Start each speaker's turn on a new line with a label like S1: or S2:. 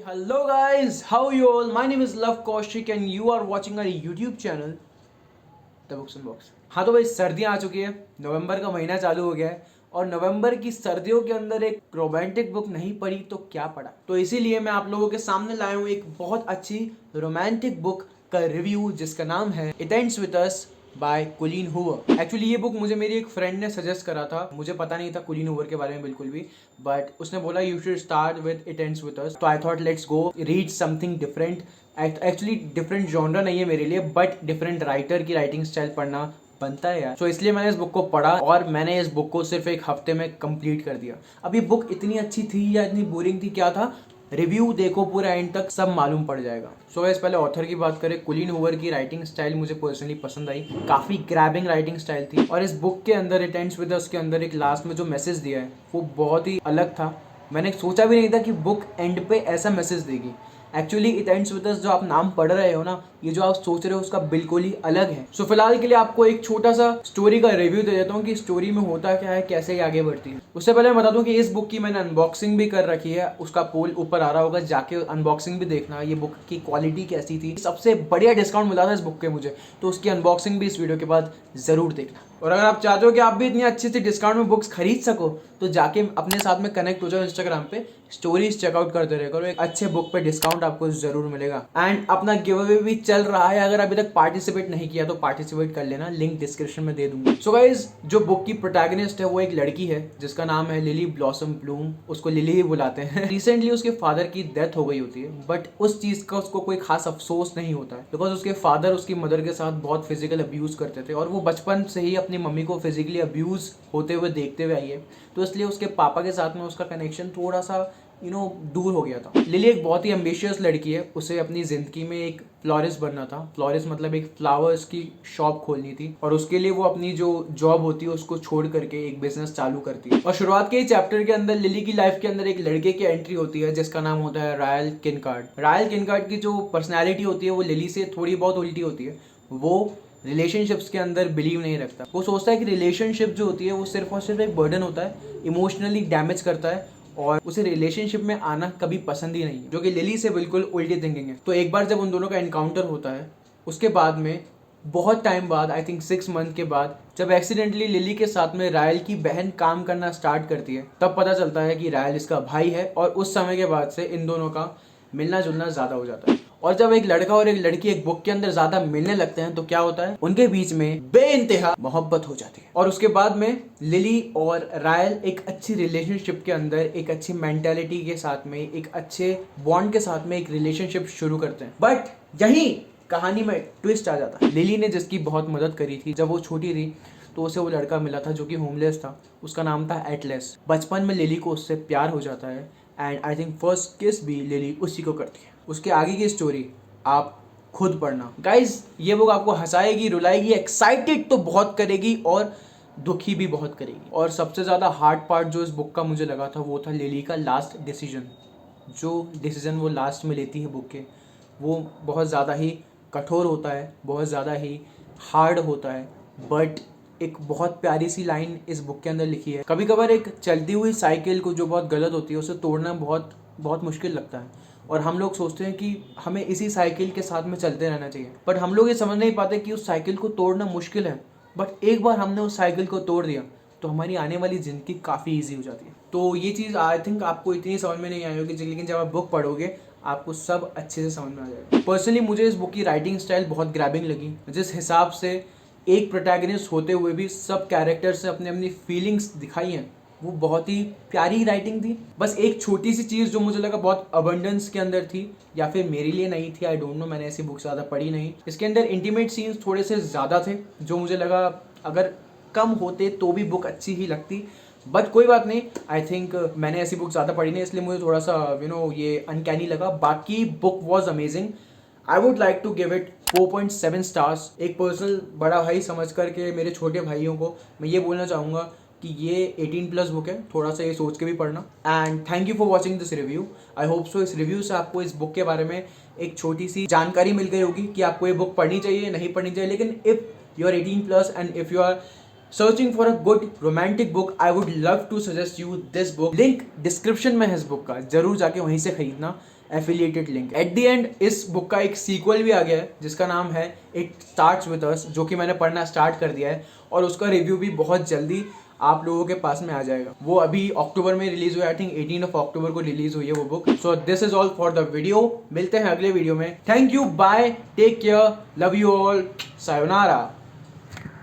S1: Hello guys, how you all? My name is Love Kaushik and you are watching our YouTube channel The Books Unboxer। हाँ तो भाई सर्दियाँ आ चुकी है, नवंबर का महीना चालू हो गया है और नवंबर की सर्दियों के अंदर एक रोमांटिक बुक नहीं पढ़ी तो क्या पढ़ा। तो इसीलिए मैं आप लोगों के सामने लाया हूँ एक बहुत अच्छी रोमांटिक बुक का रिव्यू जिसका नाम है it ends with us by Colleen Hoover. Actually ये बुक मुझे मेरी एक फ्रेंड ने सजेस्ट करा था, मुझे पता नहीं था कोलिन हूवर के बारे में बिल्कुल भी, बट उसने बोला you should start with it ends with us. तो I thought let's go read something different. Actually different genre नहीं है मेरे लिए, बट डिफरेंट राइटर की राइटिंग स्टाइल पढ़ना बनता है यार। तो इसलिए मैंने इस बुक को पढ़ा और मैंने इस बुक को सिर्फ एक हफ्ते में कंप्लीट कर दिया। अब ये बुक इतनी अच्छी थी या इतनी बोरिंग थी, क्या था, रिव्यू देखो पूरा एंड तक, सब मालूम पड़ जाएगा। सो गाइस पहले ऑथर की बात करें, कोलिन हूवर की राइटिंग स्टाइल मुझे पर्सनली पसंद आई, काफी ग्रैबिंग राइटिंग स्टाइल थी। और इस बुक के अंदर इट एंड्स विद अस के अंदर एक लास्ट में जो मैसेज दिया है वो बहुत ही अलग था। मैंने सोचा भी नहीं था कि बुक एंड पे ऐसा मैसेज देगी। एक्चुअली इट एंड्स विद अस जो आप नाम पढ़ रहे हो ना, ये जो आप सोच रहे हो उसका बिल्कुल ही अलग है। सो फिलहाल के लिए आपको एक छोटा सा स्टोरी का रिव्यू दे देता हूँ कि स्टोरी में होता क्या है, कैसे ही आगे बढ़ती है। उससे पहले मैं बता दूं कि इस बुक की मैंने अनबॉक्सिंग भी कर रखी है, उसका पोल ऊपर आ रहा होगा, जाके अनबॉक्सिंग भी देखना ये बुक की क्वालिटी कैसी थी। सबसे बढ़िया डिस्काउंट मिला था इस बुक के मुझे, तो उसकी अनबॉक्सिंग भी इस वीडियो के बाद जरूर देखना। और अगर आप चाहते हो कि आप भी इतनी अच्छी सी डिस्काउंट में बुक्स खरीद सको तो जाके अपने साथ में कनेक्ट हो जाओ इंस्टाग्राम पे, स्टोरीज चेकआउट करते रहे करो, एक अच्छे बुक पे डिस्काउंट आपको जरूर मिलेगा। एंड अपना गिव अवे भी चल रहा है, अगर अभी तक पार्टिसिपेट नहीं किया तो पार्टिसिपेट कर लेना, लिंक डिस्क्रिप्शन में दे दूंगा। सो गाइज जो बुक की प्रोटैगनिस्ट है वो एक लड़की है जिसका नाम है लिली ब्लॉसम ब्लूम, उसको लिली ही बुलाते हैं। रिसेंटली उसके फादर की डेथ हो गई होती है, बट उस चीज का उसको कोई खास अफसोस नहीं होता है, बिकॉज उसके फादर उसकी मदर के साथ बहुत फिजिकल अब्यूज करते थे और वो बचपन से ही अपनी मम्मी को फिजिकली अब्यूज होते हुए देखते हुए आई है, तो इसलिए उसके पापा के साथ में उसका कनेक्शन थोड़ा सा दूर हो गया था। लिली एक बहुत ही एम्बिशियस लड़की है, उसे अपनी जिंदगी में एक फ्लोरिस्ट बनना था। फ्लोरिस्ट मतलब एक फ्लावर्स की शॉप खोलनी थी और उसके लिए वो अपनी जो जॉब होती है उसको छोड़ करके एक बिजनेस चालू करती है। और शुरुआत के चैप्टर के अंदर लिली की लाइफ के अंदर एक लड़के की एंट्री होती है जिसका नाम होता है रायल किनकार्ड। रायल किनकार्ड की जो पर्सनैलिटी होती है वो लिली से थोड़ी बहुत उल्टी होती है। वो रिलेशनशिप्स के अंदर बिलीव नहीं रखता, वो सोचता है कि रिलेशनशिप जो होती है वो सिर्फ और सिर्फ एक बर्डन होता है, इमोशनली डैमेज करता है और उसे रिलेशनशिप में आना कभी पसंद ही नहीं है, जो कि लिली से बिल्कुल उल्टी थिंकिंग है। तो एक बार जब उन दोनों का एनकाउंटर होता है, उसके बाद में बहुत टाइम बाद, आई थिंक 6 मंथ के बाद, जब एक्सीडेंटली लिली के साथ में रायल की बहन काम करना स्टार्ट करती है, तब पता चलता है कि रायल इसका भाई है। और उस समय के बाद से इन दोनों का मिलना जुलना ज्यादा हो जाता है। और जब एक लड़का और एक लड़की एक बुक के अंदर ज्यादा मिलने लगते हैं तो क्या होता है, उनके बीच में बेइंतहा मोहब्बत हो जाती है। और उसके बाद में लिली और रायल एक अच्छी रिलेशनशिप के अंदर, एक अच्छी मेंटालिटी के साथ में, एक अच्छे बॉन्ड के साथ में एक रिलेशनशिप शुरू करते हैं। बट यही कहानी में ट्विस्ट आ जाता है। लिली ने जिसकी बहुत मदद करी थी जब वो छोटी थी, तो उसे वो लड़का मिला था जो कि होमलेस था, उसका नाम था एटलस। बचपन में लिली को उससे प्यार हो जाता है एंड आई थिंक फर्स्ट किस भी लिली उसी को करती है। उसके आगे की स्टोरी आप खुद पढ़ना। गाइज ये बुक आपको हंसाएगी, रुलाएगी, एक्साइटेड तो बहुत करेगी और दुखी भी बहुत करेगी। और सबसे ज़्यादा हार्ड पार्ट जो इस बुक का मुझे लगा था वो था लिली का लास्ट डिसीजन। जो डिसीजन वो लास्ट में लेती है बुक के, वो बहुत ज़्यादा ही कठोर होता है, बहुत ज़्यादा ही हार्ड होता है, बट एक बहुत प्यारी सी लाइन इस बुक के अंदर लिखी है। कभी कभार एक चलती हुई साइकिल को जो बहुत गलत होती है उसे तोड़ना बहुत बहुत मुश्किल लगता है और हम लोग सोचते हैं कि हमें इसी साइकिल के साथ में चलते रहना चाहिए, बट हम लोग ये समझ नहीं पाते कि उस साइकिल को तोड़ना मुश्किल है, बट एक बार हमने उस साइकिल को तोड़ दिया तो हमारी आने वाली ज़िंदगी काफ़ी ईजी हो जाती है। तो ये चीज़ आई थिंक आपको इतनी समझ में नहीं आई होगी, लेकिन जब आप बुक पढ़ोगे आपको सब अच्छे से समझ में आ जाएगा। पर्सनली मुझे इस बुक की राइटिंग स्टाइल बहुत ग्रैबिंग लगी, जिस हिसाब से एक प्रोटैगनिस्ट होते हुए भी सब कैरेक्टर्स ने अपनी अपनी फीलिंग्स दिखाई हैं, वो बहुत ही प्यारी राइटिंग थी। बस एक छोटी सी चीज़ जो मुझे लगा बहुत अबंडेंस के अंदर थी, या फिर मेरे लिए नहीं थी, आई डोंट नो, मैंने ऐसी बुक ज़्यादा पढ़ी नहीं। इसके अंदर इंटीमेट सीन्स थोड़े से ज़्यादा थे जो मुझे लगा अगर कम होते तो भी बुक अच्छी ही लगती, बट कोई बात नहीं। आई थिंक मैंने ऐसी बुक ज़्यादा पढ़ी नहीं, इसलिए मुझे थोड़ा सा ये अनकैनी लगा। बाकी book was amazing. I would like to give it 4.7 stars. एक पर्सनल बड़ा भाई समझ करके मेरे छोटे भाइयों को मैं ये बोलना चाहूँगा कि ये 18+ बुक है, थोड़ा सा ये सोच के भी पढ़ना। And thank you for watching this review. I hope so इस रिव्यू से आपको इस बुक के बारे में एक छोटी सी जानकारी मिल गई होगी कि आपको ये बुक पढ़नी चाहिए नहीं पढ़नी चाहिए। लेकिन if you are 18+ and if you are searching for a good romantic book, I would love to suggest you this book. Link description में है इस बुक का, जरूर जाके वहीं से खरीदना। Affiliated link. At the end इस बुक का एक सीक्वल भी आ गया है जिसका नाम है इट स्टार्ट्स विद अस, जो कि मैंने पढ़ना स्टार्ट कर दिया है और उसका रिव्यू भी बहुत जल्दी आप लोगों के पास में आ जाएगा। वो अभी अक्टूबर में रिलीज हुई, आई थिंक 18 अक्टूबर को रिलीज हुई है वो book. So this is all for the video, मिलते हैं अगले वीडियो में। Thank you, bye, take care, love you all, sayonara.